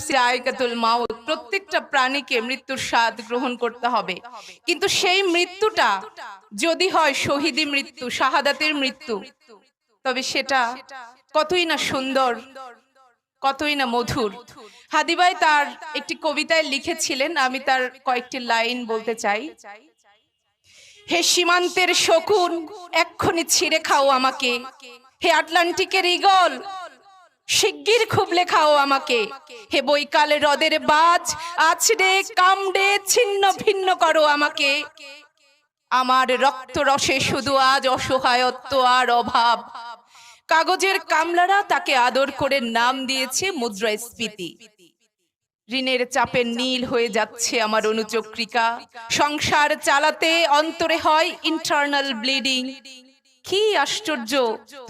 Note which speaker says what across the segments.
Speaker 1: নাফসি যায়কাতুল মাউত, প্রত্যেকটা প্রাণীকে মৃত্যুর স্বাদ গ্রহণ করতে হবে, কিন্তু সেই মৃত্যুটা যদি হয় শহীদি মৃত্যু, শাহাদাতের মৃত্যু, তবে সেটা কতই না সুন্দর, কতই না মধুর। হাদি ভাই তার একটি কবিতায় লিখেছিলেন, আমি তার কয়েকটি লাইন বলতে চাই। হে সীমান্তের শকুন, এক্ষুনি ছিঁড়ে খাও আমাকে, হে আটলান্টিকের ঈগল, শিগগির খুবলে খাও আমাকে, হে বৈকালে হ্রদের বাজ, আছড়ে কামড়ে ছিন্ন ভিন্ন করো আমাকে। আমার রক্ত রসে শুধু আজ অসহায়ত্ব আর অভাব। কাগজের কামলারা তাকে আদর করে নাম দিয়েছে মুদ্রাস্ফীতি। ঋণের চাপে নীল হয়ে যাচ্ছে আমার অনুচক্রিকা, সংসার চালাতে অন্তরে হয় ইন্টারনাল ব্লিডিং। কি আশ্চর্য,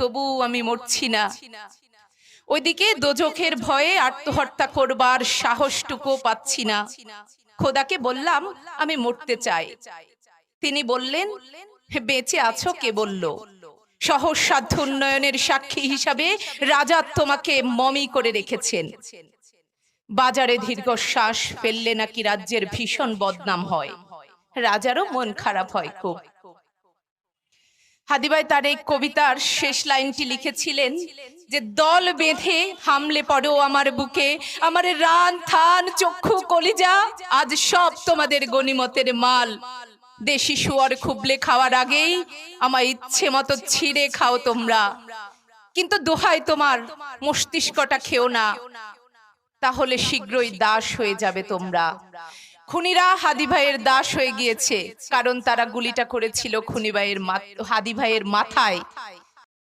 Speaker 1: তবু আমি মরছি না। ওইদিকে দোজখের ভয়ে আত্মহত্যা করবার সাহসটুকু পাচ্ছি না। খোদাকে বললাম আমি মরতে চাই। তিনি বললেন, বেঁচে আছো কে বলল? সহজ সাধ্য উন্নয়নের সাক্ষী হিসাবে রাজা তোমাকে মমি করে রেখেছেন। বাজারে দীর্ঘশ্বাস ফেললে নাকি রাজ্যের ভীষণ বদনাম হয়। রাজারও মন খারাপ হয় খুব। হাদি ভাই তার এই কবিতার শেষ লাইনটি লিখেছিলেন যে, দল বেঁধে হামলে পড়ো আমার বুকে, আমার রান থান চক্ষু কলিজা, আজ সব তোমাদের গনিমতের মাল। দেশি শুয়ার খুবলে খাওয়ার আগেই আমার ইচ্ছে মতো ছিঁড়ে খাও তোমরা, কিন্তু দোহাই তোমার মস্তিষ্কটা খেও না, তাহলে শীঘ্রই দাস হয়ে যাবে তোমরা। খুনিরা হাদি ভাইয়ের দাস হয়ে গিয়েছে, কারণ তারা গুলিটা করেছিল হাদি ভাইয়ের মাথায়।